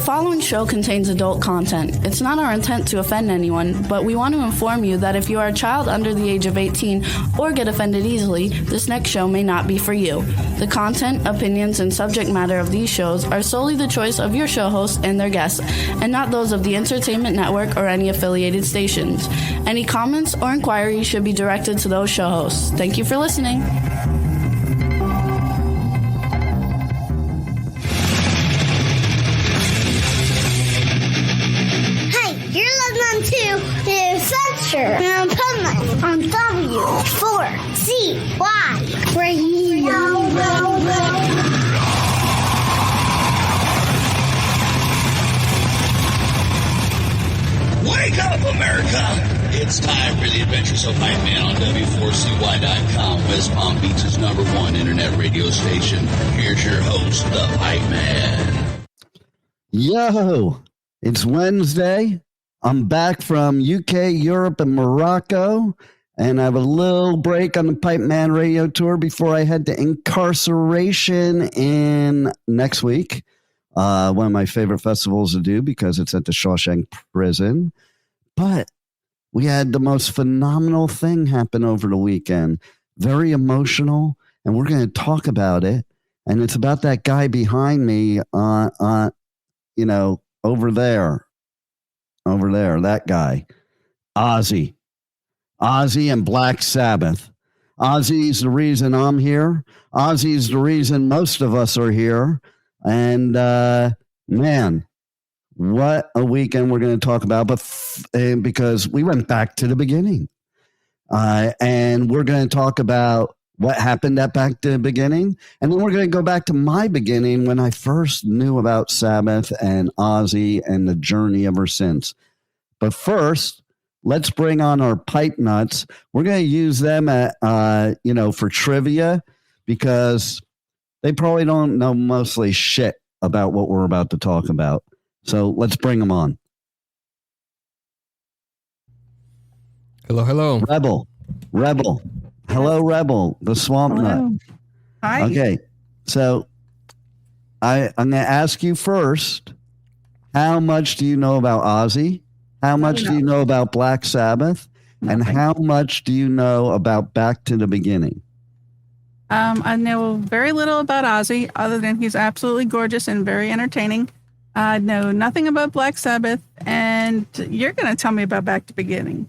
following show contains adult content. It's not our intent to offend anyone, but we want to inform you that if you are a child under the age of 18 or get offended easily, this next show may not be for you. The content, opinions, and subject matter of these shows are solely the choice of your show hosts and their guests, and not those of the Entertainment Network or any affiliated stations. Any comments or inquiries should be directed to those show hosts. Thank you for listening. To the Adventure and Pipeman on W4CY Radio. Wake up, America! It's time for the Adventures of Pipeman on W4CY.com, West Palm Beach's #1 internet radio station. Here's your host, the Pipeman. Yo, it's Wednesday. I'm back from UK, Europe, and Morocco, and I have a little break on the Pipeman radio tour before I head to incarceration in next week. One of my favorite festivals to do because it's at the Shawshank prison. But we had the most phenomenal thing happen over the weekend. Very emotional, and we're going to talk about it. And it's about that guy behind me over there. Over there, that guy, Ozzy and Black Sabbath. Ozzy's the reason I'm here. Ozzy's the reason most of us are here. And man, what a weekend we're going to talk about. But because we went back to the beginning, and we're going to talk about what happened at back to the beginning, and then we're going to go back to my beginning when I first knew about Sabbath and Ozzy and the journey ever since. But first, let's bring on our Pipenuts. We're going to use them at for trivia because they probably don't know mostly shit about what we're about to talk about. So let's bring them on. Hello. Rebel. Hello, Rebel, the Swamp Nut. Hi. Okay, so I'm going to ask you first, how much do you know about Ozzy? How much do you know about Black Sabbath? And how much do you know about Back to the Beginning? I know very little about Ozzy, other than he's absolutely gorgeous and very entertaining. I know nothing about Black Sabbath, and you're going to tell me about Back to the Beginning.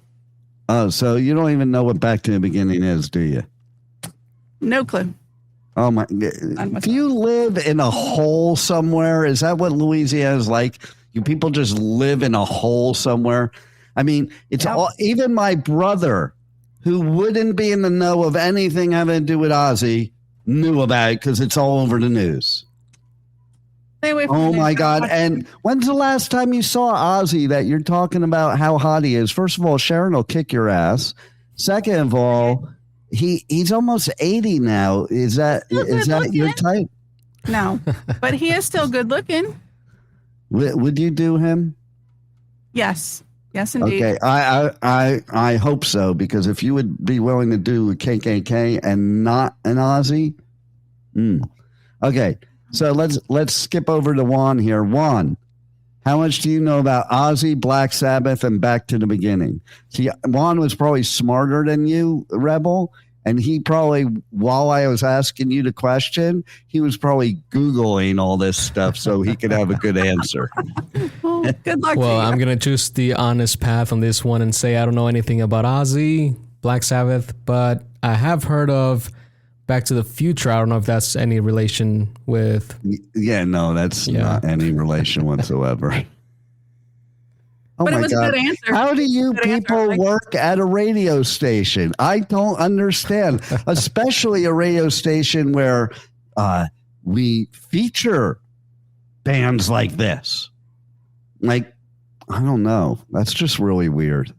Oh, so you don't even know what Back to the Beginning is, do you? No clue. Oh my! Do you live in a hole somewhere? Is that what Louisiana is like? You people just live in a hole somewhere? I mean, it's all. Even my brother, who wouldn't be in the know of anything having to do with Ozzy, knew about it because it's all over the news. Stay away from Oh my God. And when's the last time you saw Ozzy that you're talking about how hot he is? First of all, Sharon will kick your ass. Second of all, he's almost 80 now. Is that your type? No, but he is still good looking. Would you do him? Yes, indeed. Okay, I hope so, because if you would be willing to do a KKK and not an Ozzy, okay. So let's skip over to Juan here. Juan, how much do you know about Ozzy, Black Sabbath, and Back to the Beginning? See, Juan was probably smarter than you, Rebel, and he probably, while I was asking you the question, he was probably Googling all this stuff so he could have a good answer. Well, good luck. Well, I'm going to choose the honest path on this one and say I don't know anything about Ozzy, Black Sabbath, but I have heard of Back to the Future. I don't know if that's any relation with... Yeah, no, that's not any relation whatsoever. Oh but my it was God. a good answer. How do you people work at a radio station? I don't understand, especially a radio station where we feature bands like this. Like, I don't know. That's just really weird.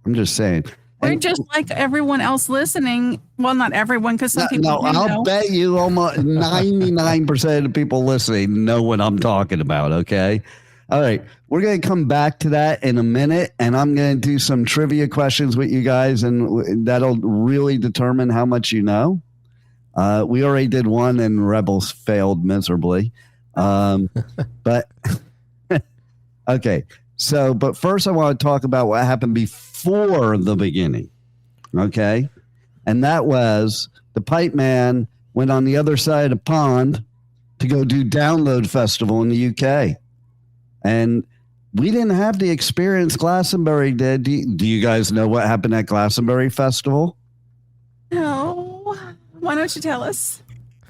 I'm just saying. We're just like everyone else listening. Well, not everyone, because some people do I'll know. bet you almost 99% of the people listening know what I'm talking about, okay? All right. We're going to come back to that in a minute, and I'm going to do some trivia questions with you guys, and that'll really determine how much you know. We already did one, and Rebels failed miserably. But Okay. So, but first I want to talk about what happened before the beginning. Okay. And that was the Pipeman went on the other side of the pond to go do Download Festival in the UK. And we didn't have the experience Glastonbury did. Do you guys know what happened at Glastonbury Festival? No. Why don't you tell us?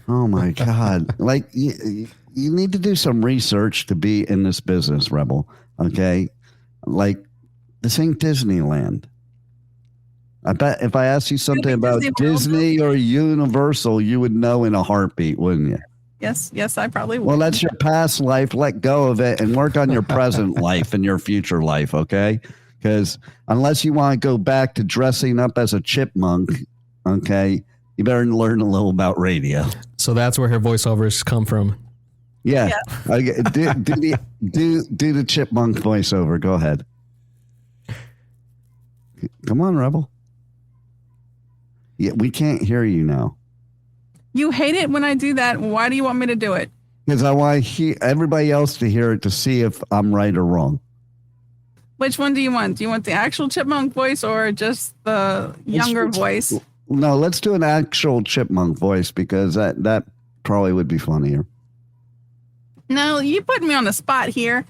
Oh, my God. Like, you need to do some research to be in this business, Rebel. Okay? Like, this ain't Disneyland. I bet if I asked you something about Disney or Universal, you would know in a heartbeat, wouldn't you? Yes, I probably would. Well, that's your past life. Let go of it and work on your present life and your future life, okay? Because unless you want to go back to dressing up as a chipmunk, okay, you better learn a little about radio. So that's where her voiceovers come from. Yeah. Okay. Do the chipmunk voiceover. Go ahead. Come on, Rebel. Yeah, we can't hear you now. You hate it when I do that. Why do you want me to do it? Because I want everybody else to hear it to see if I'm right or wrong. Which one do you want? Do you want the actual chipmunk voice or just the younger voice? No, let's do an actual chipmunk voice because that probably would be funnier. No, you put me on the spot here.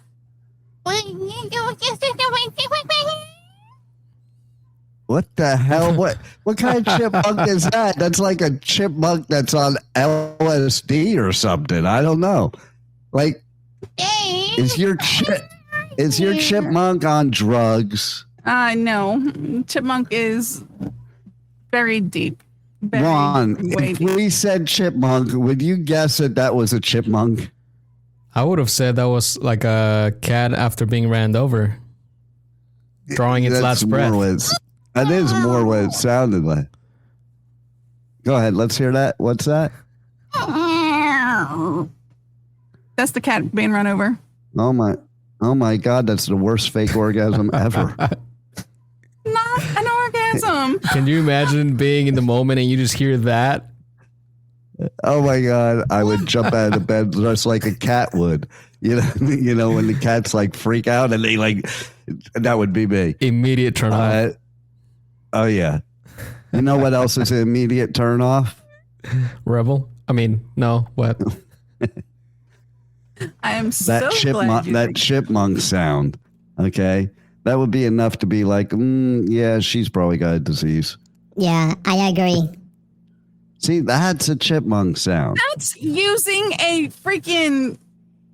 What the hell? What kind of chipmunk is that? That's like a chipmunk that's on LSD or something. I don't know. Like, is your chipmunk on drugs? No. Chipmunk is very deep. Ron, if we said chipmunk, would you guess that was a chipmunk? I would have said that was like a cat after being ran over, drawing its last breath. That is more what it sounded like. Go ahead. Let's hear that. What's that? That's the cat being run over. Oh my God. That's the worst fake orgasm ever. Not an orgasm. Can you imagine being in the moment and you just hear that? Oh my God. I would jump out of the bed just like a cat would. You know, when the cats like freak out and they like, that would be me. Immediate turn off. Oh, yeah. You know what else is an immediate turn off? Rebel? I mean, no, what? I am so glad that chipmunk sound, okay? That would be enough to be like, yeah, she's probably got a disease. Yeah, I agree. See, that's a chipmunk sound. That's using a freaking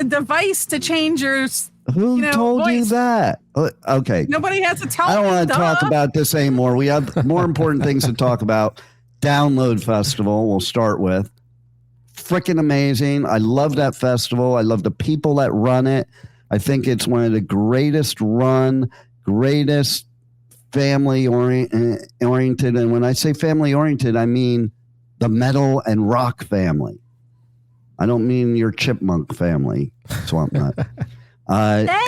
device to change your Who told voice. you that? Okay. Nobody has to tell me. I don't want to talk about this anymore. We have more important things to talk about. Download Festival, we'll start with. Freaking amazing. I love that festival. I love the people that run it. I think it's one of the greatest family oriented. And when I say family oriented, I mean the metal and rock family. I don't mean your chipmunk family, Swamp Nut. And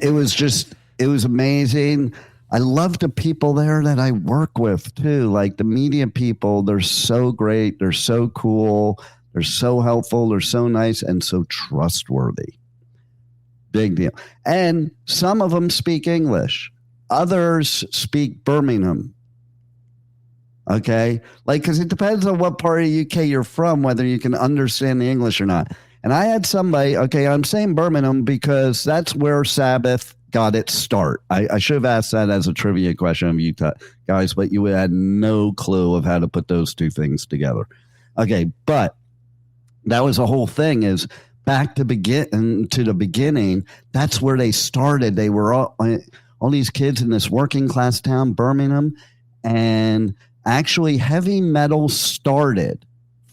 it was amazing. I love the people there that I work with too. Like the media people, they're so great. They're so cool. They're so helpful. They're so nice and so trustworthy. Big deal. And some of them speak English. Others speak Birmingham. Okay. Like, because it depends on what part of the UK you're from, whether you can understand the English or not. And I had somebody, okay, I'm saying Birmingham because that's where Sabbath got its start. I should have asked that as a trivia question of you guys, but you had no clue of how to put those two things together. Okay, but that was the whole thing is back to the beginning. That's where they started. They were all these kids in this working class town, Birmingham, and actually heavy metal started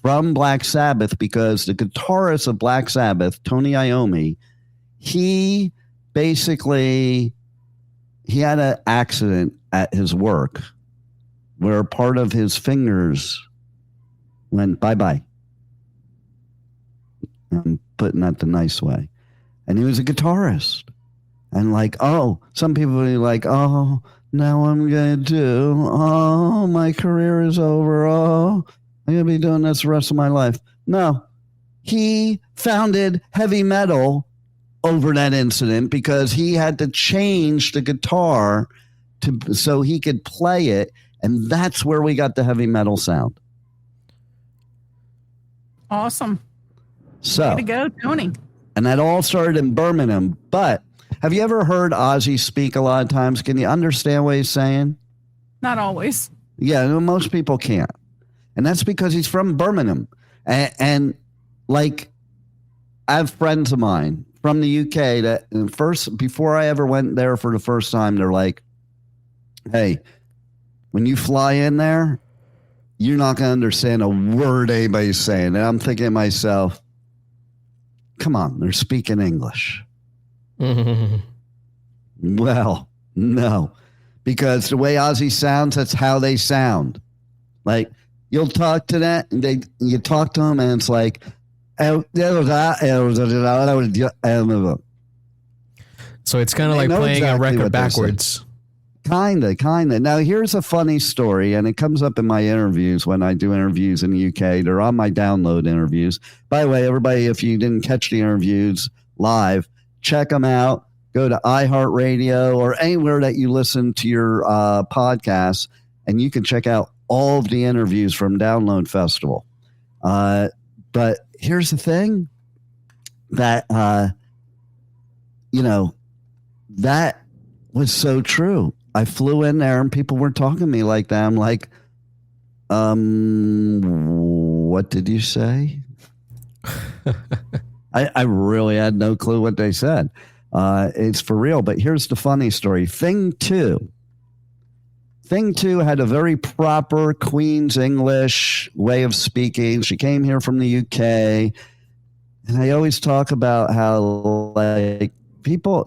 from Black Sabbath because the guitarist of Black Sabbath, Tony Iommi, he had an accident at his work where part of his fingers went bye-bye. I'm putting that the nice way. And he was a guitarist. And some people would be like, oh, now I'm going to my career is over. Oh, I'm going to be doing this the rest of my life. No, he founded heavy metal over that incident because he had to change the guitar so he could play it. And that's where we got the heavy metal sound. Awesome. So, way to go, Tony. And that all started in Birmingham. But have you ever heard Ozzy speak a lot of times? Can you understand what he's saying? Not always. Yeah, most people can't. And that's because he's from Birmingham. And like, I have friends of mine from the UK that before I ever went there for the first time, they're like, hey, when you fly in there, you're not going to understand a word anybody's saying. And I'm thinking to myself, come on, they're speaking English. Well, no, because the way Ozzy sounds, that's how they sound. Like, you'll talk to that, and you talk to them, and it's like, so it's kind of like playing a record backwards. Kind of. Now, here's a funny story, and it comes up in my interviews when I do interviews in the UK. They're on my download interviews. By the way, everybody, if you didn't catch the interviews live, check them out. Go to iHeartRadio or anywhere that you listen to your podcasts, and you can check out all of the interviews from Download Festival. But here's the thing that, that was so true. I flew in there and people were talking to me like that. I'm like, what did you say? I really had no clue what they said. It's for real. But here's the funny story. Thing two had a very proper Queen's English way of speaking. She came here from the UK. And I always talk about how, like,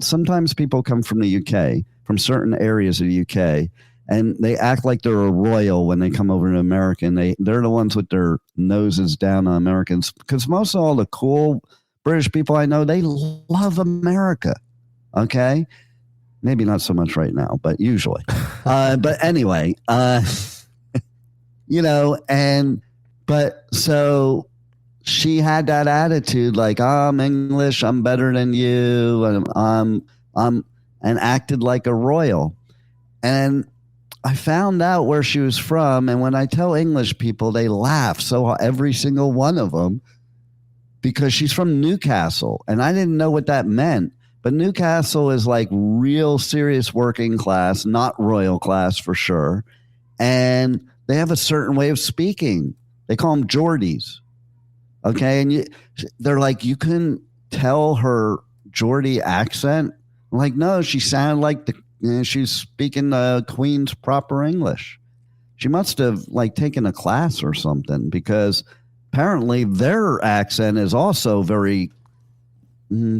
sometimes people come from the UK, from certain areas of the UK, and they act like they're a royal when they come over to America. And they're the ones with their noses down on Americans, because most of all the cool British people I know, they love America. Okay? Maybe not so much right now, but usually. But anyway, so she had that attitude like, I'm English, I'm better than you, and and acted like a royal. And I found out where she was from, and when I tell English people, they laugh. So every single one of them, because she's from Newcastle, and I didn't know what that meant. But Newcastle is like real serious working class, not royal class for sure. And they have a certain way of speaking. They call them Geordies. Okay. And they're like, you couldn't tell her Geordie accent. I'm like, no, she sounded like she's speaking the Queen's proper English. She must have like taken a class or something, because apparently their accent is also very,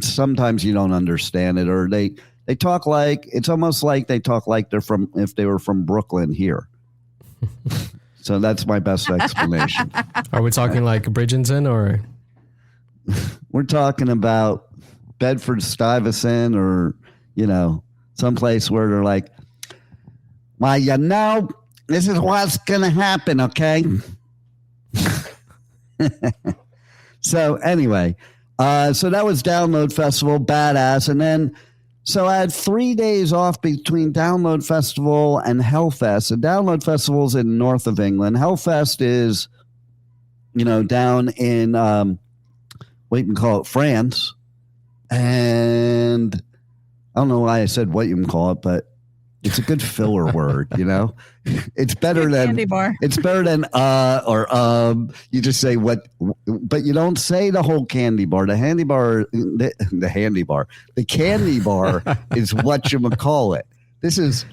sometimes you don't understand it, or they talk like, it's almost like they talk like if they were from Brooklyn here. So that's my best explanation. Are we talking like Bridgerton, or? We're talking about Bedford-Stuyvesant, or, someplace where they're like, well, this is what's going to happen, okay? So anyway, so that was Download Festival, badass. And then, so I had 3 days off between Download Festival and Hellfest. And Download Festival is in north of England. Hellfest is, down in, what you can call it, France. And I don't know why I said what you can call it, but it's a good filler word, It's better than candy bar. It's better than you just say what, but you don't say the whole candy bar. The candy bar is what you call it. This is,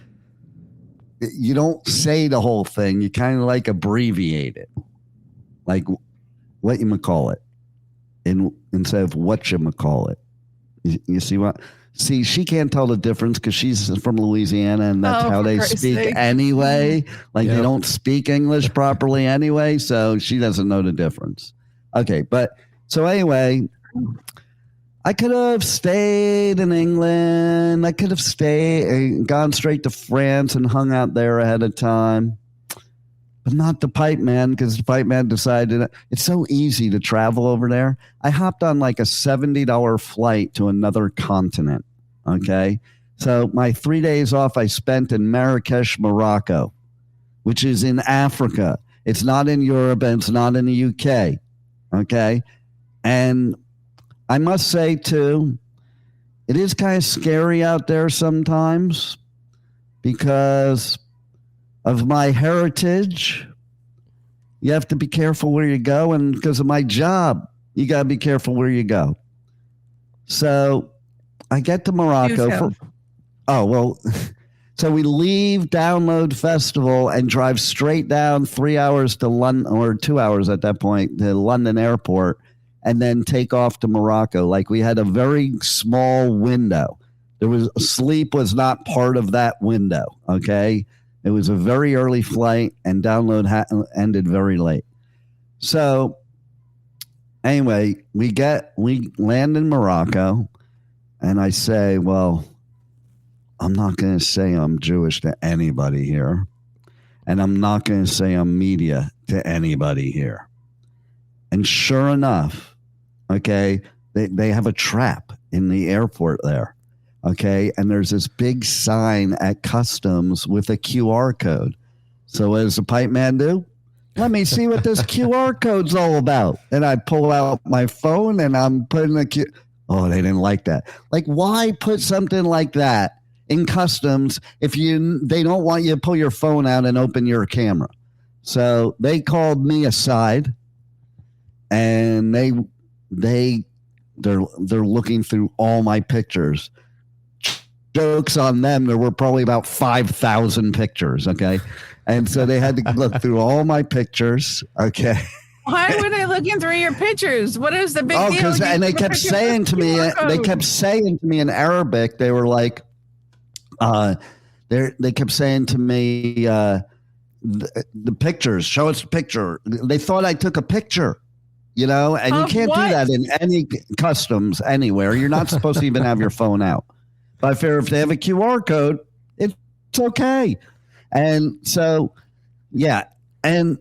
you don't say the whole thing. You kind of like abbreviate it, like what you call it, instead of what you call it. You see what? See, she can't tell the difference because she's from Louisiana, and that's how they speak anyway. Like, they don't speak English properly anyway, so she doesn't know the difference. Okay, but so anyway, I could have stayed in England. I could have gone straight to France and hung out there ahead of time. but not the Pipeman, because the Pipeman decided it's so easy to travel over there. I hopped on like a $70 flight to another continent. Okay. So my 3 days off I spent in Marrakesh, Morocco, which is in Africa. It's not in Europe and it's not in the UK. Okay. And I must say too, it is kind of scary out there sometimes because of my heritage. You have to be careful where you go. And because of my job, you got to be careful where you go. So I get to Morocco. So we leave Download Festival and drive straight down 3 hours to London, or 2 hours at that point, to London airport, and then take off to Morocco. Like we had a very small window. Sleep was not part of that window. Okay. It was a very early flight and Download ended very late. So anyway, we land in Morocco and I say, well, I'm not going to say I'm Jewish to anybody here. And I'm not going to say I'm media to anybody here. And sure enough, okay, they have a trap in the airport there. Okay, and there's this big sign at customs with a QR code. So what does the Pipeman do? Let me see what this QR code's all about. And I pull out my phone and I'm putting Oh, they didn't like that. Like, why put something like that in customs if they don't want you to pull your phone out and open your camera? So they called me aside and they're looking through all my pictures. Jokes on them, there were probably about 5,000 pictures, okay? And so they had to look through all my pictures, okay? Why were they looking through your pictures? What is the big deal? And they kept saying to me in Arabic, they were like, they kept saying to me, the pictures, show us the picture. They thought I took a picture, you know, and you can't do that in any customs anywhere. You're not supposed to even have your phone out. But I figure if they have a QR code, it's okay. And so, yeah. And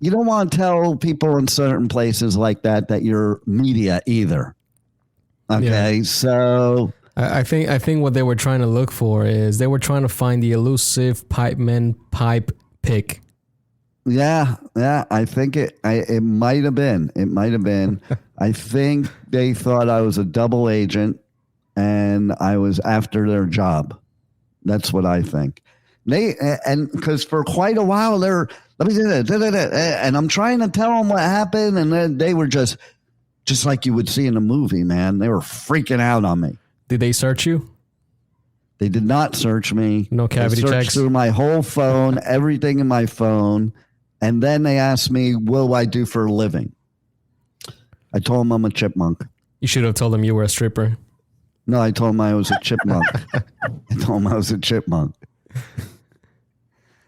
you don't want to tell people in certain places like that you're media either. Okay. Yeah. So I think what they were trying to look for is they were trying to find the elusive Pipeman pipe pick. Yeah. I think it might have been. It might have been. I think they thought I was a double agent and I was after their job. That's what I think. And because for quite a while let me do that, and I'm trying to tell them what happened, and then they were just like you would see in a movie, man. They were freaking out on me. Did they search you? They did not search me. No cavity checks? They searched through my whole phone, everything in my phone, and then they asked me, what do I do for a living? I told them I'm a chipmunk. You should have told them you were a stripper. No, I told them I was a chipmunk.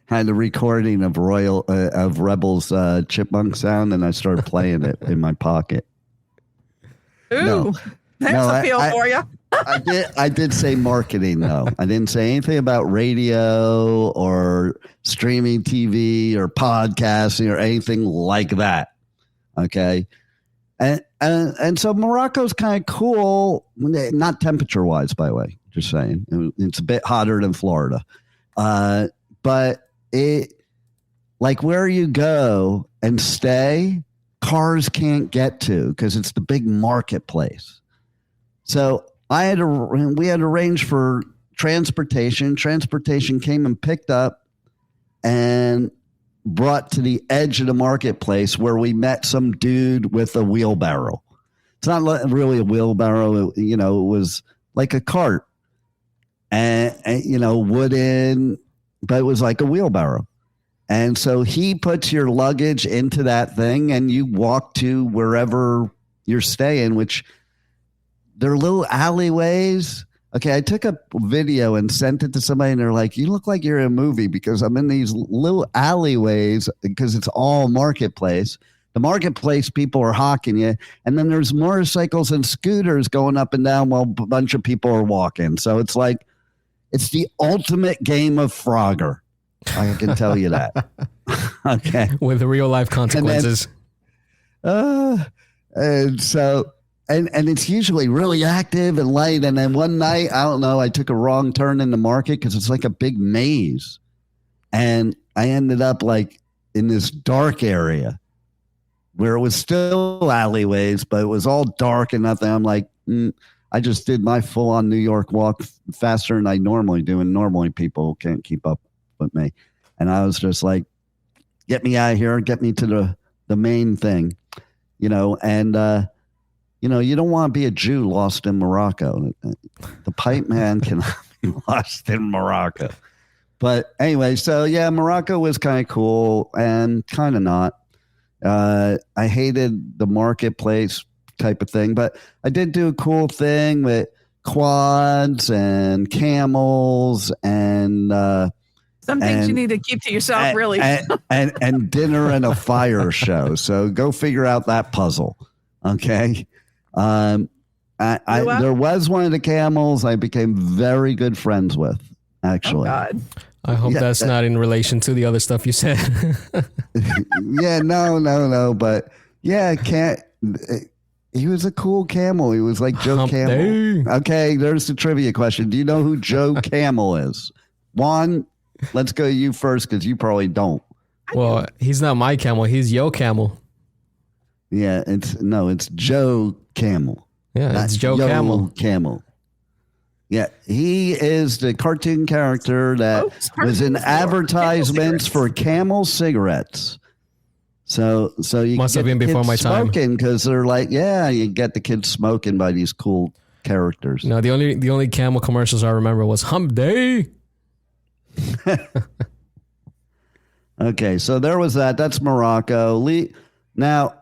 Had a recording of Rebel's chipmunk sound, and I started playing it in my pocket. Ooh, there's a feel for you. I did say marketing, though. I didn't say anything about radio or streaming TV or podcasting or anything like that. Okay. And so Morocco's kind of cool, not temperature wise, by the way, just saying. It's a bit hotter than Florida. But it, like where you go and stay, cars can't get to because it's the big marketplace. So we had to arrange for transportation. Transportation came and picked up and brought to the edge of the marketplace where we met some dude with a wheelbarrow. It's not really a wheelbarrow. It was like a cart and wooden, but it was like a wheelbarrow. And so he puts your luggage into that thing and you walk to wherever you're staying, which they're little alleyways. Okay, I took a video and sent it to somebody, and they're like, you look like you're in a movie because I'm in these little alleyways because it's all marketplace. The marketplace people are hawking you, and then there's motorcycles and scooters going up and down while a bunch of people are walking. So it's like, it's the ultimate game of Frogger. I can tell you that. Okay. With real life consequences. And so, and it's usually really active and light. And then one night, I don't know, I took a wrong turn in the market because it's like a big maze. And I ended up like in this dark area where it was still alleyways, but it was all dark and nothing. I'm like, I just did my full on New York walk faster than I normally do. And normally people can't keep up with me. And I was just like, get me out of here, get me to the main thing, you know, and, you know, you don't want to be a Jew lost in Morocco. The Pipeman cannot be lost in Morocco. But anyway, so yeah, Morocco was kind of cool and kind of not. I hated the marketplace type of thing, but I did do a cool thing with quads and camels and some things you need to keep to yourself, really. and dinner and a fire show. So go figure out that puzzle. Okay. There was one of the camels I became very good friends with, actually. Oh, God. I hope that's not in relation to the other stuff you said. Yeah, no. But yeah, he was a cool camel. He was like Joe Camel. Day. Okay, there's the trivia question. Do you know who Joe Camel is? Juan, let's go to you first because you probably don't. Well, he's not my camel. He's Yo Camel. Yeah, it's Joe Camel. Yeah, it's Joe Camel. Yeah, he is the cartoon character that was in advertisements for Camel cigarettes. So you must have been before my time because they're like, yeah, you get the kids smoking by these cool characters. No, the only Camel commercials I remember was Hump Day. Okay, so there was that. That's Morocco. Now,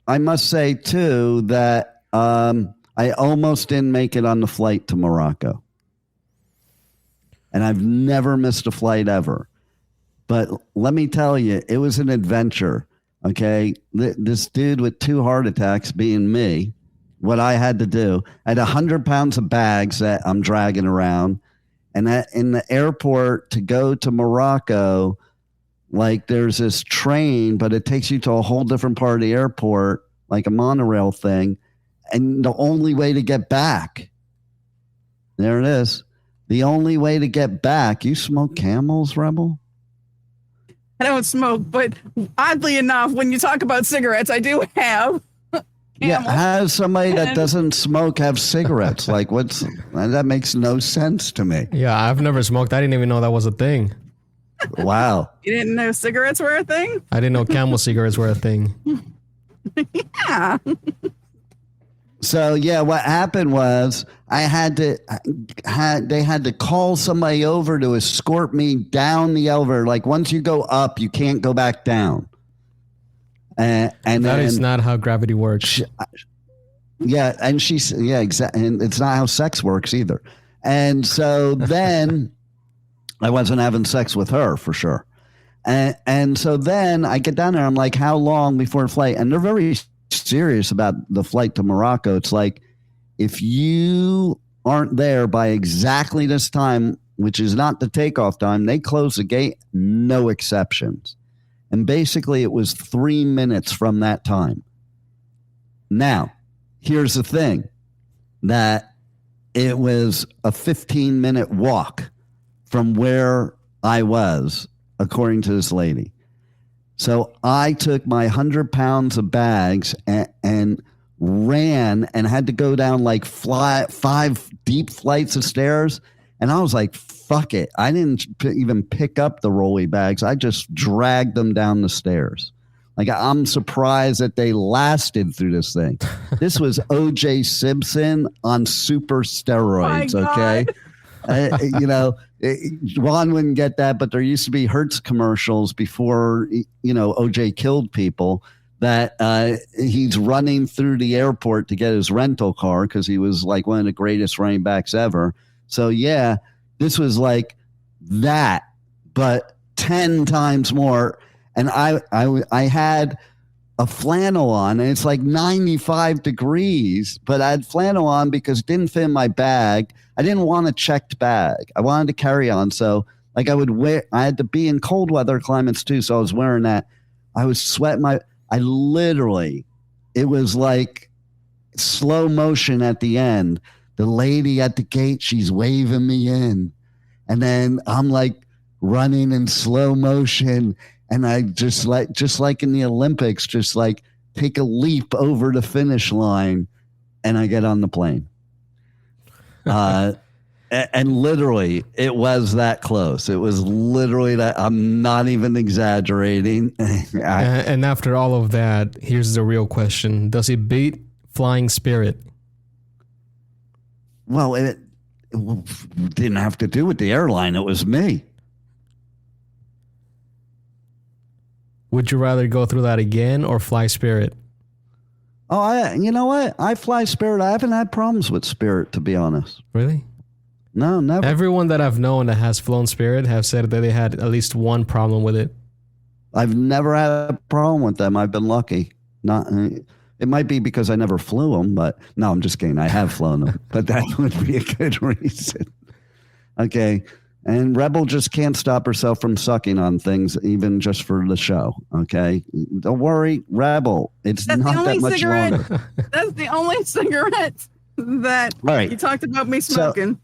I must say too that I almost didn't make it on the flight to Morocco. And I've never missed a flight ever. But let me tell you, it was an adventure. Okay. This dude with 2 heart attacks being me, what I had to do, I had 100 pounds of bags that I'm dragging around. And in the airport to go to Morocco, like there's this train, but it takes you to a whole different part of the airport, like a monorail thing. And the only way to get back, there it is. The only way to get back. You smoke Camels, Rebel? I don't smoke, but oddly enough, when you talk about cigarettes, I do have. Yeah, how does somebody that doesn't smoke have cigarettes? Like, that makes no sense to me. Yeah, I've never smoked. I didn't even know that was a thing. Wow. You didn't know cigarettes were a thing? I didn't know Camel cigarettes were a thing. Yeah. So yeah, what happened was they had to call somebody over to escort me down the elevator. Like once you go up, you can't go back down. And that is not how gravity works. Yeah, and exactly. And it's not how sex works either. And so then I wasn't having sex with her for sure. And so then I get down there. I'm like, how long before the flight? And they're very serious about the flight to Morocco. It's like, if you aren't there by exactly this time, which is not the takeoff time, they close the gate, no exceptions. And basically it was 3 minutes from that time. Now, here's the thing, that it was a 15-minute walk from where I was, according to this lady. So I took my 100 pounds of bags and ran and had to go down like 5 deep flights of stairs. And I was like, fuck it. I didn't even pick up the rolly bags. I just dragged them down the stairs. Like, I'm surprised that they lasted through this thing. This was O.J. Simpson on super steroids, okay? Ron wouldn't get that, but there used to be Hertz commercials before, OJ killed people, that he's running through the airport to get his rental car because he was like one of the greatest running backs ever. So, yeah, this was like that, but 10 times more. And I had a flannel on, and it's like 95 degrees, but I had flannel on because it didn't fit in my bag. I didn't want a checked bag. I wanted to carry on. So Like I had to be in cold weather climates too. So I was wearing that. I was sweating it was like slow motion at the end. The lady at the gate, she's waving me in. And then I'm like running in slow motion. And I just like in the Olympics, just like take a leap over the finish line and I get on the plane. And literally it was that close. It was literally that. I'm not even exaggerating. And after all of that, here's the real question. Does it beat Flying Spirit? Well, it didn't have to do with the airline. It was me. Would you rather go through that again or fly Spirit? Oh, you know what? I fly Spirit. I haven't had problems with Spirit, to be honest. Really? No, never. Everyone that I've known that has flown Spirit have said that they had at least one problem with it. I've never had a problem with them. I've been lucky. It might be because I never flew them, but no, I'm just kidding. I have flown them, but that would be a good reason. Okay. And Rebel just can't stop herself from sucking on things, even just for the show. Okay. Don't worry, Rebel. It's That's not that much cigarette. longer. That's the only cigarette that you talked about me smoking.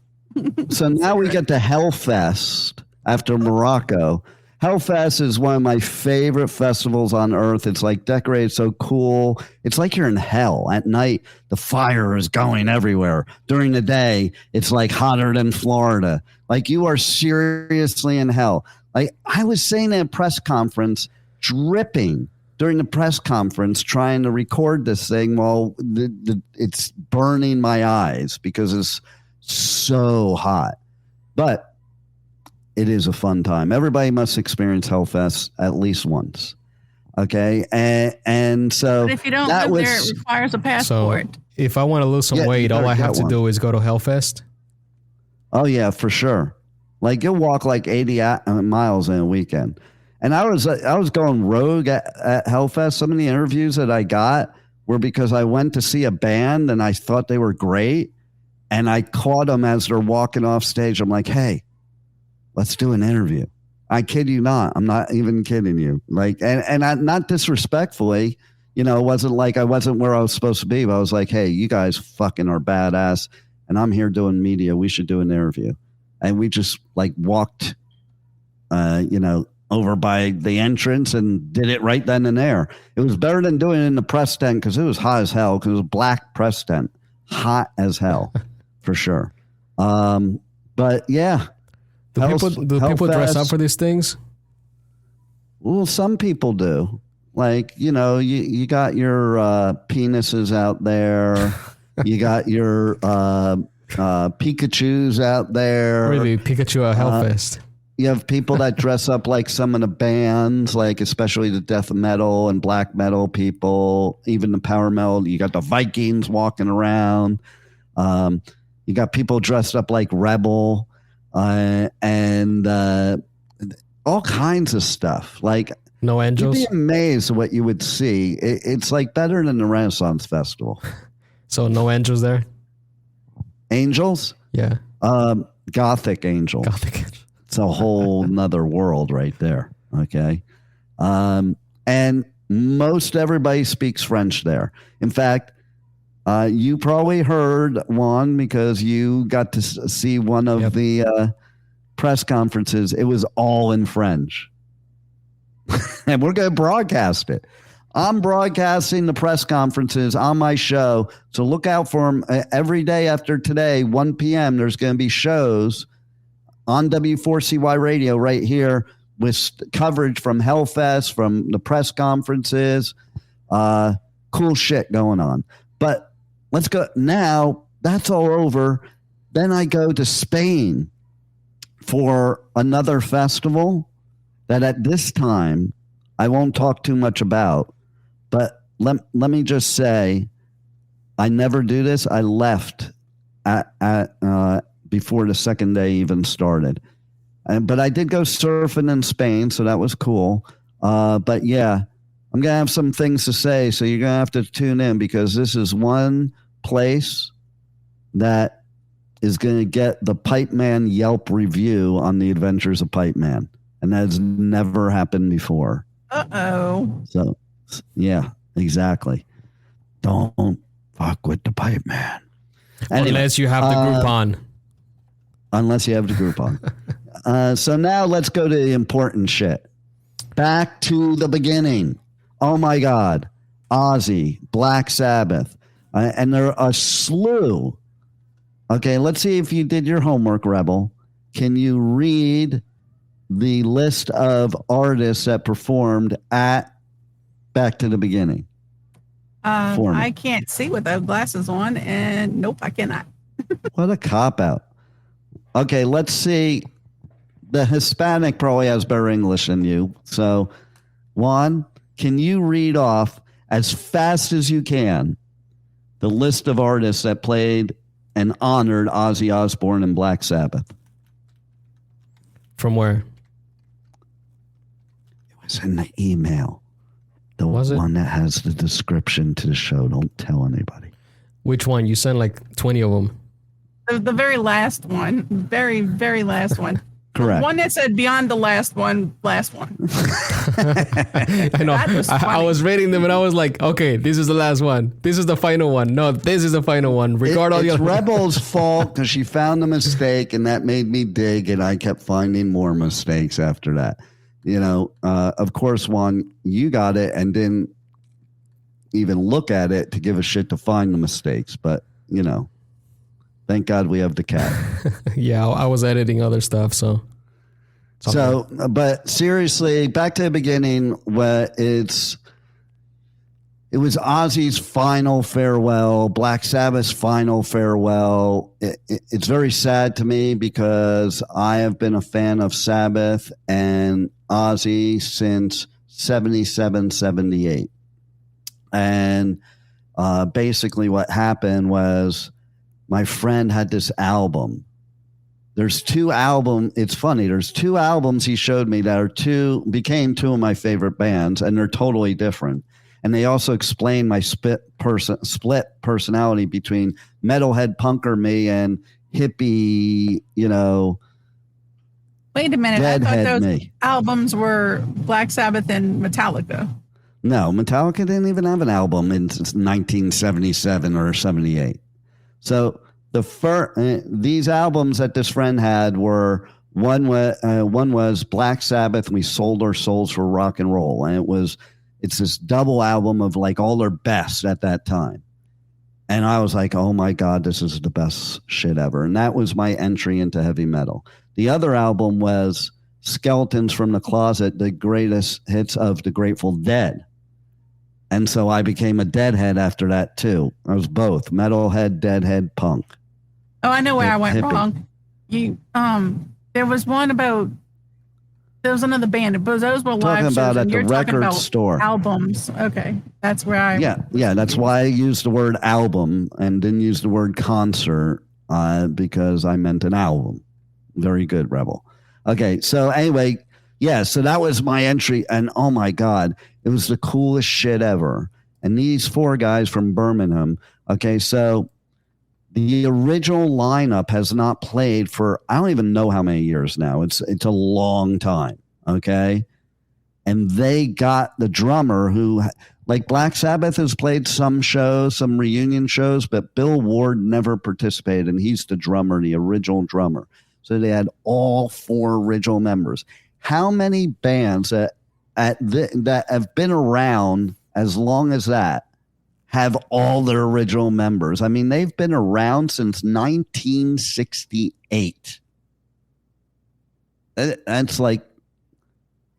So now we get to Hellfest after Morocco. Hellfest is one of my favorite festivals on earth. It's like decorated so cool. It's like you're in hell. At night, the fire is going everywhere. During the day, it's like hotter than Florida. Like you are seriously in hell. Like I was saying at a press conference, dripping during the press conference, trying to record this thing while it's burning my eyes because it's so hot. But it is a fun time. Everybody must experience Hellfest at least once. Okay. And so but if you don't live there, it requires a passport. So if I want to lose some weight, all I have to do is go to Hellfest. Oh yeah, for sure. Like you'll walk like 80 miles in a weekend. And I was going rogue at Hellfest. Some of the interviews that I got were because I went to see a band and I thought they were great. And I caught them as they're walking off stage. I'm like, hey, let's do an interview. I kid you not. I'm not even kidding you. Like, and I, not disrespectfully, it wasn't like I wasn't where I was supposed to be, but I was like, hey, you guys fucking are badass. And I'm here doing media. We should do an interview. And we just like walked, over by the entrance and did it right then and there. It was better than doing it in the press tent because it was hot as hell because it was a black press tent. Hot as hell, for sure. But yeah. Do people dress up for these things? Well, some people do. Like, you got your penises out there. You got your Pikachus out there. Really, Pikachu at Hellfest. You have people that dress up like some of the bands, like especially the death metal and black metal people, even the power metal. You got the Vikings walking around. You got people dressed up like Rebel. And all kinds of stuff. Like no angels. You'd be amazed at what you would see. It's like better than the Renaissance Festival. So no angels there. Angels? Yeah. Gothic angels. It's a whole nother world right there. Okay. And most everybody speaks French there. In fact, you probably heard one because you got to see one of the press conferences. It was all in French. And we're going to broadcast it. I'm broadcasting the press conferences on my show. So look out for them every day after today, 1 p.m. There's going to be shows on W4CY radio right here with coverage from Hellfest, from the press conferences. Cool shit going on. But let's go now. That's all over. Then I go to Spain for another festival that at this time I won't talk too much about. But let me just say, I never do this. I left at before the second day even started. But I did go surfing in Spain, so that was cool. But yeah, I'm going to have some things to say, so you're going to have to tune in because this is one place that is going to get the Pipeman Yelp review on the Adventures of Pipeman. And that has never happened before. Uh-oh. So, yeah, exactly. Don't fuck with the Pipeman. Anyway, Unless you have the Groupon. Unless you have the Groupon. So now let's go to the important shit. Back to the beginning. Oh, my God. Ozzy, Black Sabbath. And there are a slew. Okay, let's see if you did your homework, Rebel. Can you read the list of artists that performed at Back to the Beginning? I can't see without glasses on, and nope, I cannot. What a cop-out. Okay, let's see. The Hispanic probably has better English than you. So, Juan, can you read off as fast as you can the list of artists that played and honored Ozzy Osbourne and Black Sabbath? From where? It was in the email. The Was it? one that has the description to the show. Don't tell anybody. Which one? You sent like 20 of them. The very last one. Very, very last one. Correct. One that said beyond the last one. I know. I was reading them and I was like, okay, this is the last one. This is the final one. No, this is the final one. Regard all It's your Rebel's fault because she found a mistake and that made me dig, and I kept finding more mistakes after that. Of course, Juan, you got it and didn't even look at it to give a shit to find the mistakes. But, thank God we have the cat. Yeah, I was editing other stuff, so. So, but seriously, back to the beginning, where it was Ozzy's final farewell, Black Sabbath's final farewell. It's very sad to me because I have been a fan of Sabbath and Ozzy since 77, 78. And basically what happened was my friend had this album. There's two albums. It's funny. There's two albums he showed me that became two of my favorite bands, and they're totally different. And they also explain my split personality between metalhead punker me and hippie, Wait a minute. I thought deadhead those me. albums were Black Sabbath and Metallica. No, Metallica didn't even have an album in 1977 or 78. So these albums that this friend had were one was Black Sabbath, and We Sold Our Souls for Rock and Roll, and it's this double album of like all their best at that time. And I was like, oh my God, this is the best shit ever. And that was my entry into heavy metal. The other album was Skeletons from the Closet, the greatest hits of the Grateful Dead. And so I became a Deadhead after that too. I was both metalhead, Deadhead, punk. Oh, I know where I went Hippie. wrong. There was another band, but those were live Talking shows. about and at you're the talking record about store. albums. Okay, that's where I. Yeah. That's why I used the word album and didn't use the word concert because I meant an album. Very good, Rebel. Okay, so anyway, so that was my entry, and oh my God, it was the coolest shit ever. And these four guys from Birmingham. Okay, so the original lineup has not played for I don't even know how many years now. It's a long time. Okay, and they got the drummer who, like Black Sabbath, has played some shows, some reunion shows, but Bill Ward never participated, and he's the drummer, the original drummer. So they had all four original members. How many bands that have been around as long as that have all their original members? I mean, they've been around since 1968. That's like,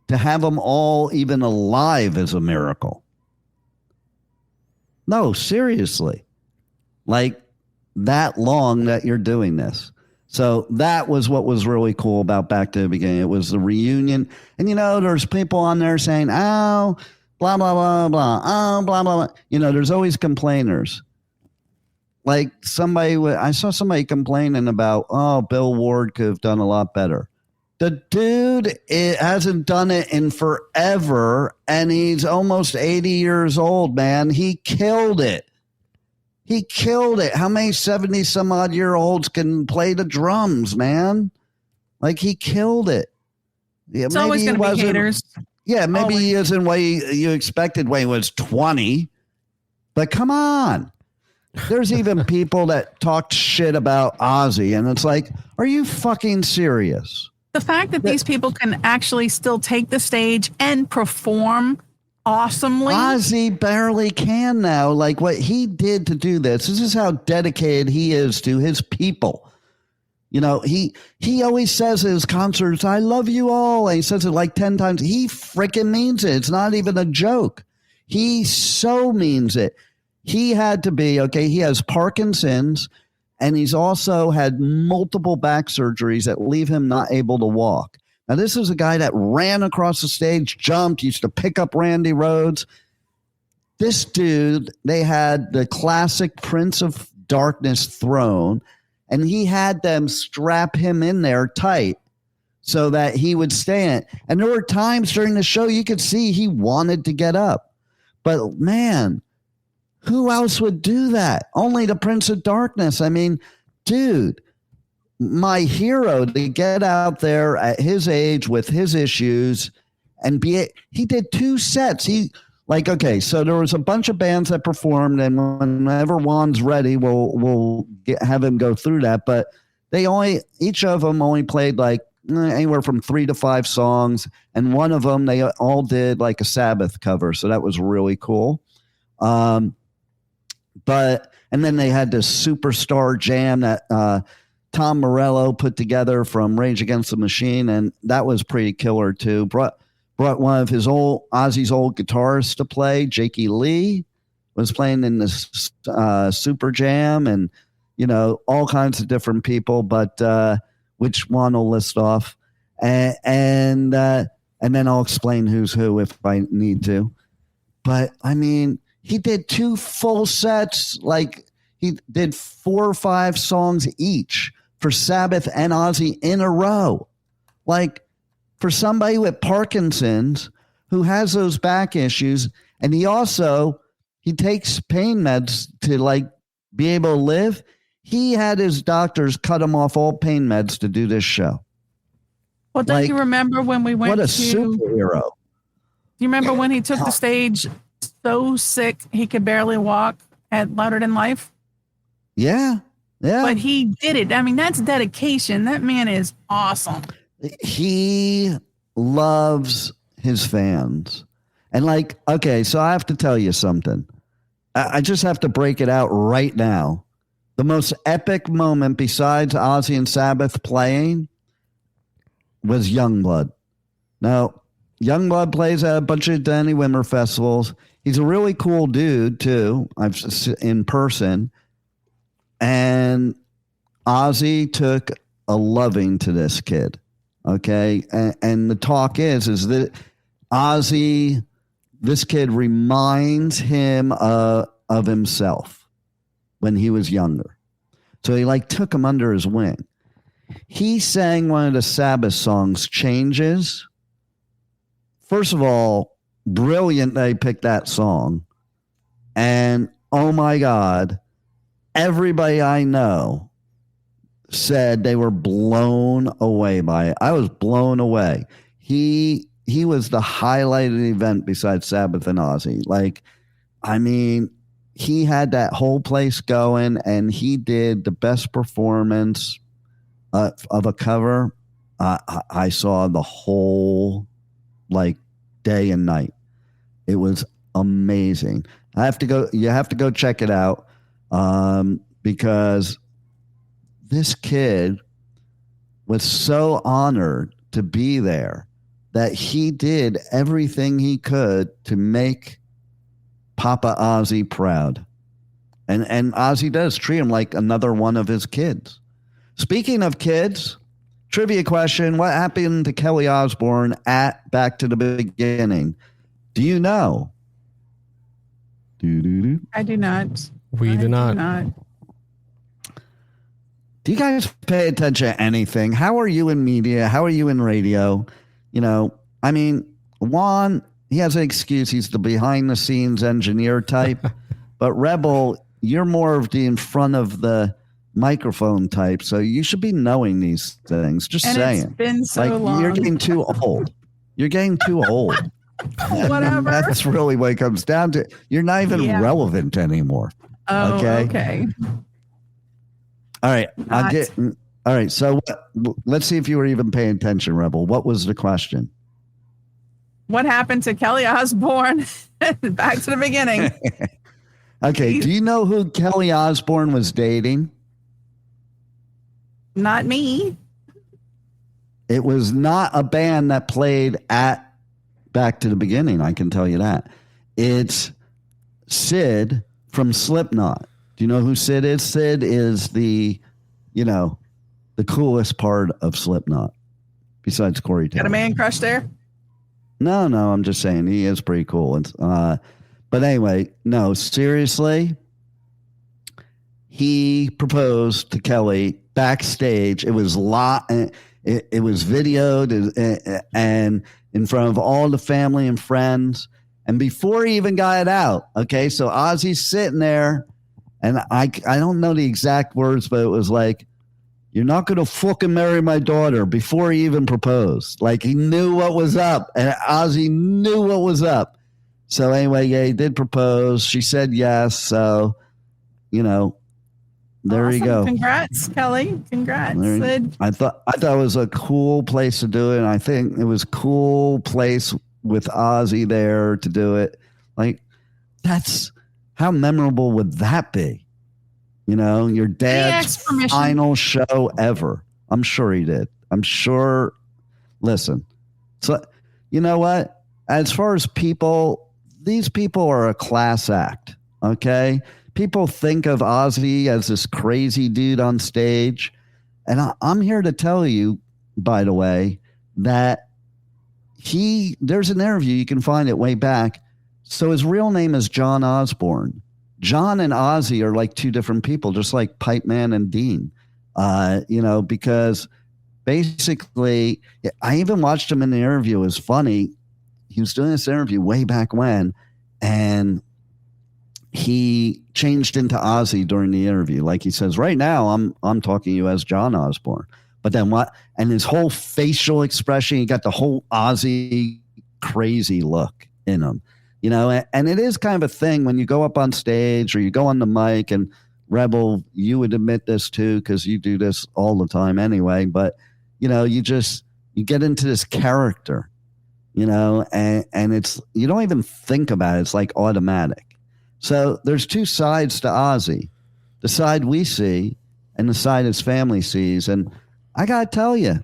to have them all even alive is a miracle. No, seriously. Like that long that you're doing this. So that was what was really cool about Back to the Beginning. It was the reunion. And, there's people on there saying, oh, blah, blah, blah, blah, oh, blah, blah, blah. There's always complainers. Like I saw somebody complaining about, oh, Bill Ward could have done a lot better. The dude hasn't done it in forever, and he's almost 80 years old, man. He killed it. He killed it. How many 70 some odd year olds can play the drums, man? Like, he killed it. Yeah, It's always going to be haters. Yeah, maybe Always. he isn't what you expected when he was 20. But come on. There's even people that talked shit about Ozzy, and it's like, are you fucking serious? The fact that these people can actually still take the stage and perform awesomely. Ozzy barely can now. Like, what he did to do this is how dedicated he is to his people. You know, he always says at his concerts, I love you all. And he says it like 10 times. He freaking means it. It's not even a joke. He so means it. He had to be, okay, he has Parkinson's, and he's also had multiple back surgeries that leave him not able to walk. Now, this is a guy that ran across the stage, jumped, used to pick up Randy Rhoads. This dude, they had the classic Prince of Darkness throne, and he had them strap him in there tight so that he would stand. And there were times during the show you could see he wanted to get up. But, man, who else would do that? Only the Prince of Darkness. I mean, dude, my hero to get out there at his age with his issues and he did 2 sets. Okay, so there was a bunch of bands that performed, and whenever Juan's ready, we'll have him go through that. But each of them only played like anywhere from 3 to 5 songs, and one of them they all did like a Sabbath cover, so that was really cool. And then they had this superstar jam that Tom Morello put together from Rage Against the Machine, and that was pretty killer too. Brought one of Ozzy's old guitarists to play. Jakey Lee was playing in this super jam, and all kinds of different people. But which one will list off, and then I'll explain who's who if I need to. But I mean, he did 2 full sets. Like, he did 4 or 5 songs each for Sabbath and Ozzy in a row. Like, for somebody with Parkinson's who has those back issues, and he takes pain meds to like be able to live. He had his doctors cut him off all pain meds to do this show. Well, don't you remember when we went what a superhero. Do you remember when he took the stage so sick he could barely walk at Louder Than Life? Yeah. But he did it. I mean, that's dedication. That man is awesome. He loves his fans. And okay, so I have to tell you something. I just have to break it out right now. The most epic moment besides Ozzy and Sabbath playing was Youngblood. Now, Youngblood plays at a bunch of Danny Wimmer festivals. He's a really cool dude, too, in person. And Ozzy took a loving to this kid. Okay. And the talk is that Ozzy, this kid reminds him of himself when he was younger. So he took him under his wing. He sang one of the Sabbath songs, Changes. First of all, brilliant they picked that song. And oh my God, everybody I know said they were blown away by it. I was blown away. He was the highlight of the event besides Sabbath and Ozzy. He had that whole place going, and he did the best performance of a cover I saw the whole day and night. It was amazing. You have to go check it out because this kid was so honored to be there that he did everything he could to make Papa Ozzy proud. And Ozzy does treat him like another one of his kids. Speaking of kids, trivia question, what happened to Kelly Osbourne at Back to the Beginning? Do you know? I do not. We do not. Do you guys pay attention to anything? How are you in media? How are you in radio? Juan, he has an excuse. He's the behind-the-scenes engineer type. But Rebel, you're more of the in front of the microphone type, so you should be knowing these things. Just And saying. it's been so long. You're getting too old. You're getting too old. Whatever. That's really what it comes down to. You're not even relevant anymore. Oh, okay. All right. All right. So let's see if you were even paying attention, Rebel. What was the question? What happened to Kelly Osbourne? Back to the beginning. Okay. Do you know who Kelly Osbourne was dating? Not me. It was not a band that played at Back to the Beginning. I can tell you that. It's Sid from Slipknot. Do you know who Sid is? Sid is the coolest part of Slipknot besides Corey Taylor. Got a man crush there? No, I'm just saying he is pretty cool. But anyway, no, seriously, he proposed to Kelly backstage. It was it was videoed and in front of all the family and friends. And before he even got it out, okay, so Ozzy's sitting there, and I don't know the exact words, but it was like, "You're not going to fucking marry my daughter," before he even proposed. Like, he knew what was up, and Ozzy knew what was up. So anyway, yeah, he did propose. She said yes. So, there Awesome. you go. Congrats, Kelly. Congrats, Sid. I thought it was a cool place to do it. And I think it was a cool place with Ozzy there to do it. Like, that's how memorable would that be? Your dad's final show ever. I'm sure he did. I'm sure. Listen, so you know what? As far as people, these people are a class act. Okay. People think of Ozzy as this crazy dude on stage. And I'm here to tell you, by the way, that there's an interview, you can find it way back. So his real name is John Osbourne. John and Ozzy are like two different people, just like Pipeman and Dean, because basically, I even watched him in the interview. It was funny. He was doing this interview way back when, and he changed into Ozzy during the interview. Like he says, right now, I'm talking to you as John Osbourne. But then what? And his whole facial expression, he got the whole Ozzy crazy look in him. And it is kind of a thing when you go up on stage or you go on the mic, and Rebel, you would admit this too, because you do this all the time anyway. But, you get into this character, and it's, you don't even think about it. It's like automatic. So there's two sides to Ozzy, the side we see and the side his family sees. And I got to tell you,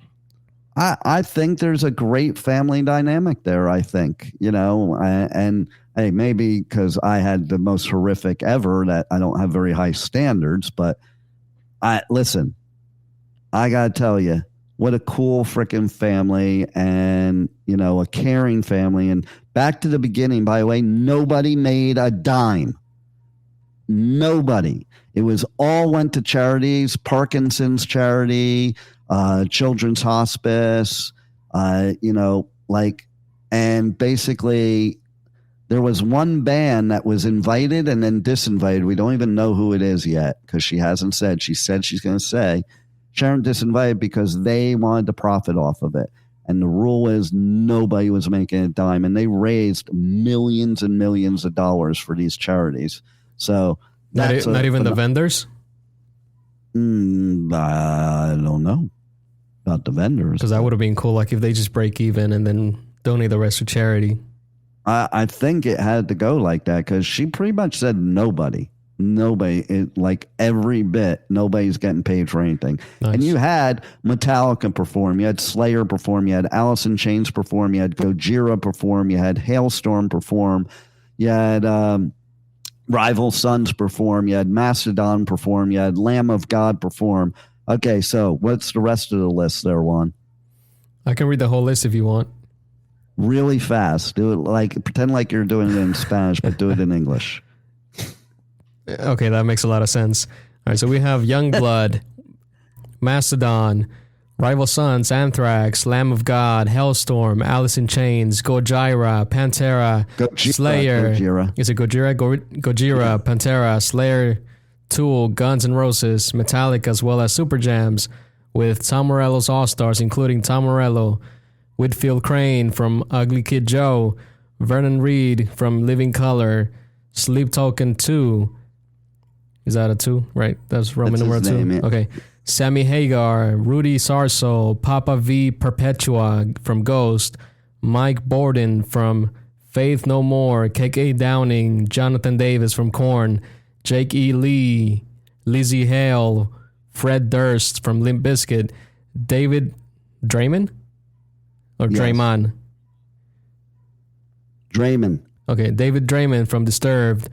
I think there's a great family dynamic there, I think, and hey, maybe because I had the most horrific ever that I don't have very high standards, but listen, I got to tell you, what a cool freaking family, and, a caring family. And Back to the Beginning, by the way, nobody made a dime. Nobody. It was all went to charities, Parkinson's charity, Children's Hospice, and basically there was one band that was invited and then disinvited. We don't even know who it is yet because she hasn't said. She said she's going to say. Sharon disinvited because they wanted to profit off of it. And the rule is nobody was making a dime. And they raised millions and millions of dollars for these charities. So not even the vendors? I don't know about the vendors. Because that would have been cool, like if they just break even and then donate the rest to charity. I think it had to go like that because she pretty much said nobody. Like every bit, nobody's getting paid for anything. Nice. And you had Metallica perform, you had Slayer perform, you had Alice in Chains perform, you had Gojira perform, you had Hailstorm perform, you had Rival Sons perform, you had Mastodon perform, you had Lamb of God perform. Okay, so what's the rest of the list there, Juan? I can read the whole list if you want. Really fast. Do it pretend like you're doing it in Spanish, but do it in English. Okay, that makes a lot of sense. All right, so we have Youngblood, Mastodon, Rival Sons, Anthrax, Lamb of God, Hellstorm, Alice in Chains, Gojira, Pantera, Slayer. Gojira. Is it Gojira? Gojira, Pantera, Slayer, Tool, Guns N' Roses, Metallica, as well as Super Jams with Tom Morello's All-Stars, including Tom Morello, Whitfield Crane from Ugly Kid Joe, Vernon Reid from Living Colour, Sleep Token 2. Is that a 2? Right, that's Roman numeral 2. Name, yeah. Okay. Sammy Hagar, Rudy Sarso, Papa V Perpetua from Ghost, Mike Borden from Faith No More, KK Downing, Jonathan Davis from Korn, Jake E. Lee, Lizzie Hale, Fred Durst from Limp Bizkit, David Draymond? Or Yes. Draymond? Draymond. Okay, David Draymond from Disturbed,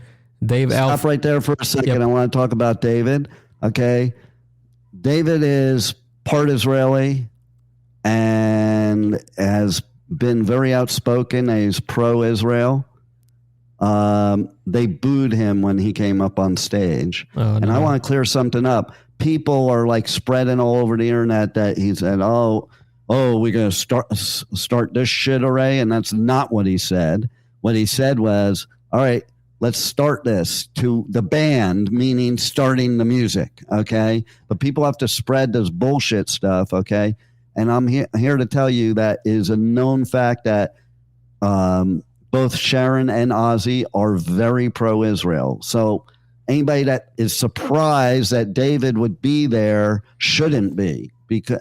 Dave Stop right there for a second. Yep. I want to talk about David. Okay. David is part Israeli and has been very outspoken. He's pro-Israel. They booed him when he came up on stage. And I want to clear something up. People are like spreading all over the internet that he said, oh, we're going to start this shit array. And that's not what he said. What he said was, all right, let's start this to the band, meaning starting the music, okay? But people have to spread this bullshit stuff, okay? And I'm here to tell you that is a known fact that both Sharon and Ozzy are very pro-Israel. So anybody that is surprised that David would be there shouldn't be.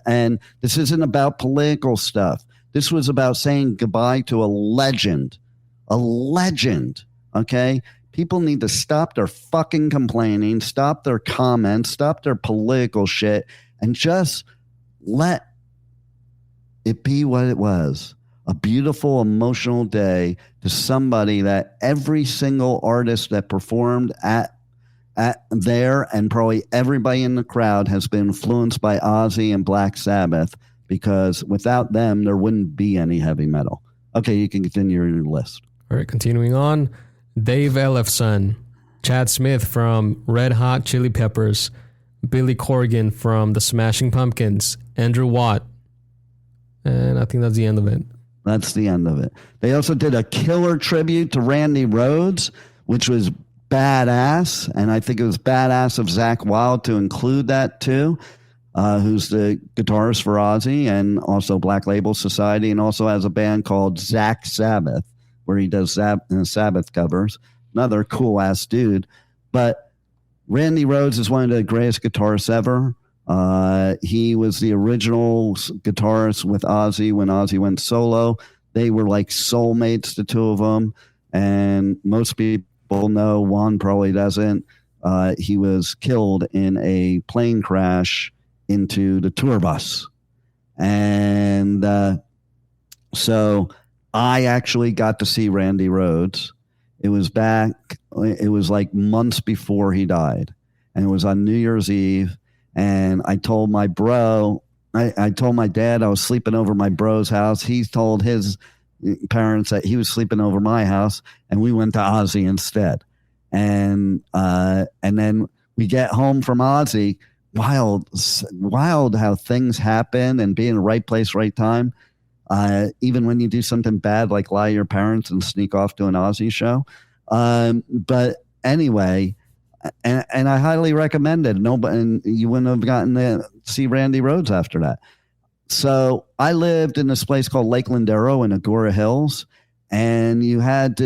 And this isn't about political stuff. This was about saying goodbye to a legend. A legend. Okay, people need to stop their fucking complaining, stop their comments, stop their political shit, and just let it be what it was. A beautiful, emotional day to somebody that every single artist that performed at there and probably everybody in the crowd has been influenced by Ozzy and Black Sabbath, because without them, there wouldn't be any heavy metal. Okay, you can continue your list. All right, continuing on. Dave Ellefson, Chad Smith from Red Hot Chili Peppers, Billy Corgan from the Smashing Pumpkins, Andrew Watt, and I think that's the end of it. That's the end of it. They also did a killer tribute to Randy Rhoads, which was badass, and I think it was badass of Zakk Wylde to include that too, who's the guitarist for Ozzy and also Black Label Society, and also has a band called Zach Sabbath, where he does Sabbath covers. Another cool-ass dude. But Randy Rhoads is one of the greatest guitarists ever. He was the original guitarist with Ozzy when Ozzy went solo. They were like soulmates, the two of them. And most people know, Juan probably doesn't. He was killed in a plane crash into the tour bus. And so I actually got to see Randy Rhoads. It was like months before he died. And it was on New Year's Eve. And I told my bro, I told my dad I was sleeping over my bro's house. He told his parents that he was sleeping over my house. And we went to Ozzy instead. And then we get home from Ozzy. Wild how things happen and be in the right place, right time. Even when you do something bad, like lie to your parents and sneak off to an Ozzy show. But anyway, and I highly recommend it. And you wouldn't have gotten to see Randy Rhoads after that. So I lived in this place called Lake Lindero in Agora Hills. And you had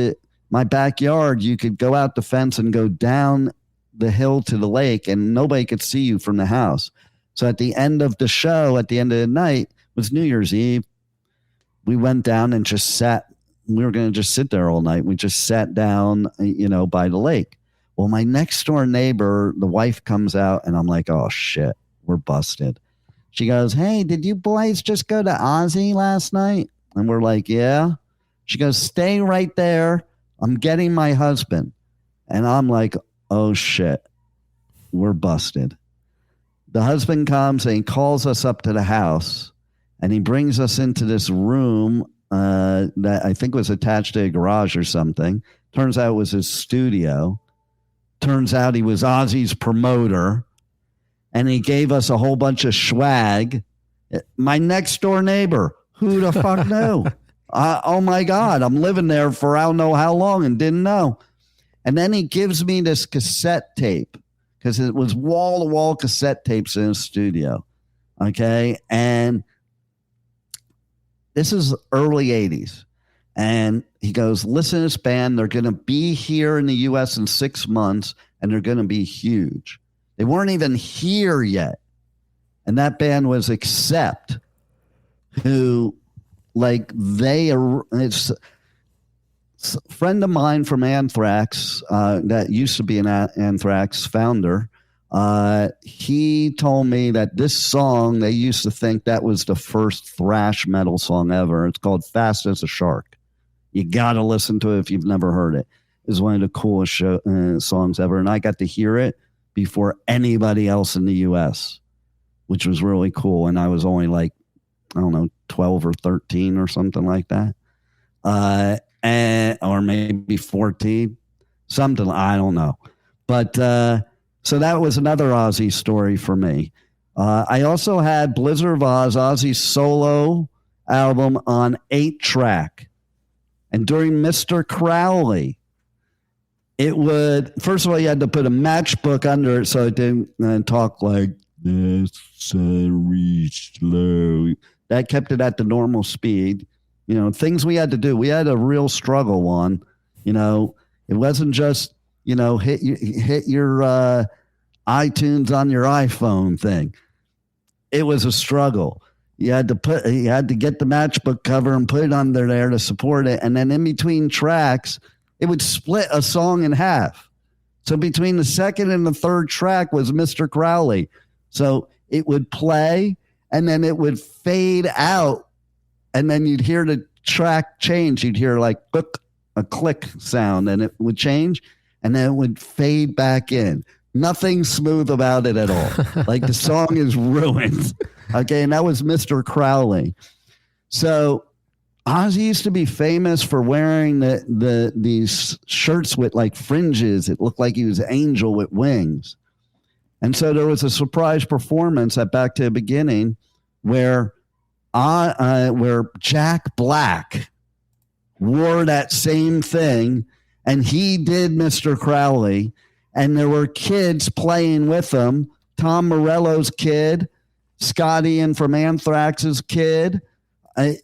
my backyard, you could go out the fence and go down the hill to the lake and nobody could see you from the house. So at the end of the show, at the end of the night, was New Year's Eve. We went down and just sat. We were going to just sit there all night. We just sat down, by the lake. Well, my next door neighbor, the wife comes out and I'm like, oh shit, we're busted. She goes, hey, did you boys just go to Ozzy last night? And we're like, yeah. She goes, stay right there. I'm getting my husband. And I'm like, oh shit, we're busted. The husband comes and he calls us up to the house. And he brings us into this room that I think was attached to a garage or something. Turns out it was his studio. Turns out he was Ozzy's promoter. And he gave us a whole bunch of swag. My next door neighbor, who the fuck knew? Oh my God, I'm living there for I don't know how long and didn't know. And then he gives me this cassette tape because it was wall-to-wall cassette tapes in his studio. Okay. And this is early 80s. And he goes, listen to this band. They're going to be here in the U.S. in 6 months, and they're going to be huge. They weren't even here yet. And that band was Accept, who, like, it's a friend of mine from Anthrax that used to be an Anthrax founder. He told me that this song, they used to think that was the first thrash metal song ever. It's called Fast as a Shark. You got to listen to it if you've never heard it. It's one of the coolest songs ever. And I got to hear it before anybody else in the U.S., which was really cool. And I was only like, I don't know, 12 or 13 or something like that. Or maybe 14, something, I don't know. But so that was another Ozzy story for me. I also had Blizzard of Oz, Ozzy's solo album on 8-track. And during Mr. Crowley, it would, first of all, you had to put a matchbook under it so it didn't talk like this, slow. That kept it at the normal speed. You know, things we had to do. We had a real struggle on, you know, it wasn't just, you know, hit your iTunes on your iPhone thing. It was a struggle. You had to get the matchbook cover and put it under there to support it. And then in between tracks, it would split a song in half. So between the second and the third track was Mr. Crowley. So it would play and then it would fade out. And then you'd hear the track change. You'd hear like a click sound and it would change and then it would fade back in. Nothing smooth about it at all. Like the song is ruined. Okay, and that was Mr. Crowley. So Ozzy used to be famous for wearing these shirts with like fringes. It looked like he was an angel with wings. And so there was a surprise performance at Back to the Beginning where Jack Black wore that same thing and he did Mr. Crowley. And there were kids playing with him. Tom Morello's kid, Scotty and from Anthrax's kid,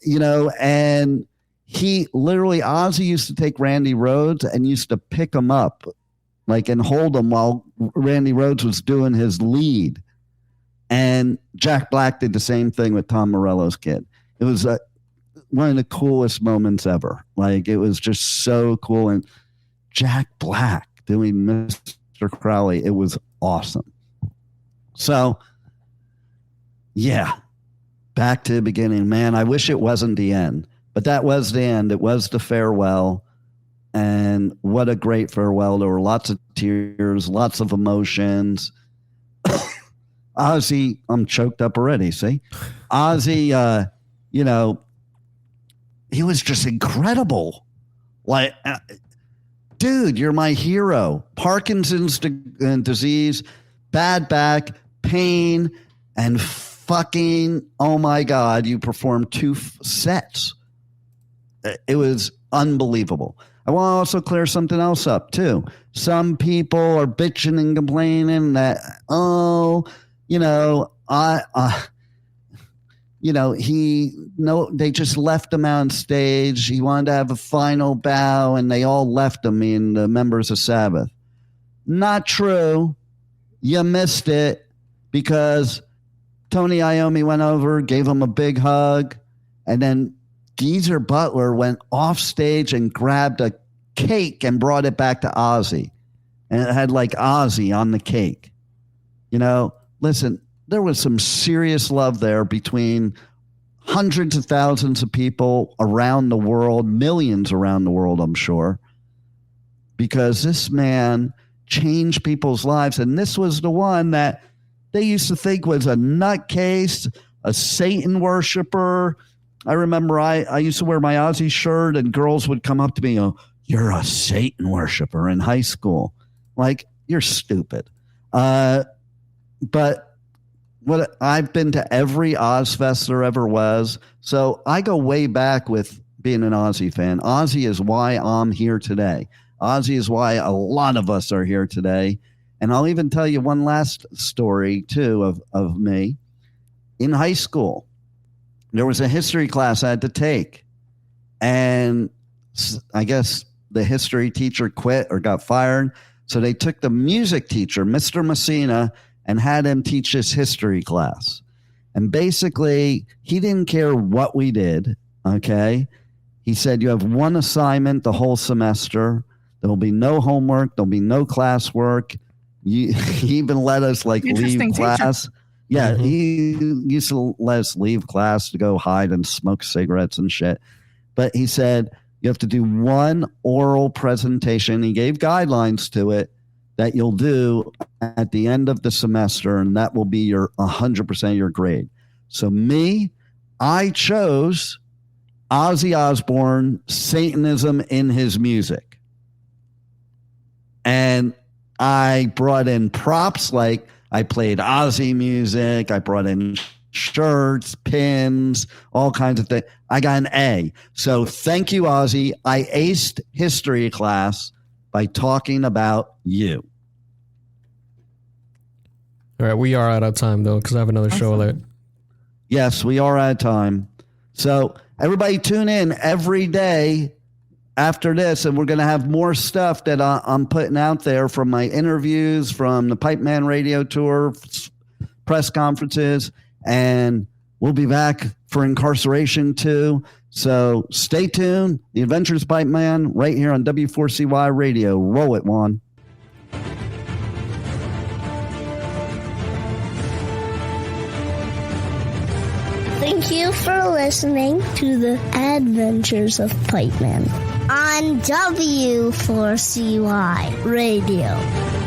you know, and he literally, Ozzy used to take Randy Rhoads and used to pick him up like and hold him while Randy Rhoads was doing his lead. And Jack Black did the same thing with Tom Morello's kid. It was one of the coolest moments ever. Like it was just so cool. And Jack Black doing Mr. Crowley, it was awesome. So, yeah, back to the beginning. Man, I wish it wasn't the end, but that was the end. It was the farewell. And what a great farewell. There were lots of tears, lots of emotions. Ozzy, I'm choked up already, see? Ozzy, you know, he was just incredible. Like, dude, you're my hero. Parkinson's disease, bad back, pain, and fucking, oh my God, you performed 2 sets. It was unbelievable. I want to also clear something else up, too. Some people are bitching and complaining that, oh, you know, they just left him on stage. He wanted to have a final bow, and they all left him, and the members of Sabbath. Not true. You missed it because Tony Iommi went over, gave him a big hug, and then Geezer Butler went off stage and grabbed a cake and brought it back to Ozzy. And it had like Ozzy on the cake. You know, listen, there was some serious love there between hundreds of thousands of people around the world, millions around the world, I'm sure, because this man changed people's lives. And this was the one that they used to think was a nutcase, a Satan worshiper. I remember I used to wear my Ozzy shirt and girls would come up to me and go, "You're a Satan worshiper," in high school. Like, you're stupid. But what I've been to every Ozzfest there ever was. So I go way back with being an Ozzy fan. Ozzy is why I'm here today. Ozzy is why a lot of us are here today. And I'll even tell you one last story, too, of me. In high school, there was a history class I had to take. And I guess the history teacher quit or got fired. So they took the music teacher, Mr. Messina, and had him teach this history class. And basically, he didn't care what we did, okay? He said, you have one assignment the whole semester. There will be no homework. There'll be no classwork. He even let us leave class. Yeah, he used to let us leave class to go hide and smoke cigarettes and shit. But he said, you have to do one oral presentation. He gave guidelines to it that you'll do at the end of the semester, and that will be your 100% of your grade. So I chose Ozzy Osbourne, Satanism in his music. And I brought in props, like I played Ozzy music. I brought in shirts, pins, all kinds of things. I got an A. So thank you, Ozzy. I aced history class by talking about you. All right, we are out of time, though, because I have another show alert. Yes, we are out of time. So everybody tune in every day after this, and we're going to have more stuff that I'm putting out there from my interviews, from the Pipeman radio tour, press conferences, and we'll be back for Incarceration too. So stay tuned. The Adventures Pipeman right here on W4CY Radio. Roll it, Juan. Thank you for listening to the Adventures of Pipeman on W4CY Radio.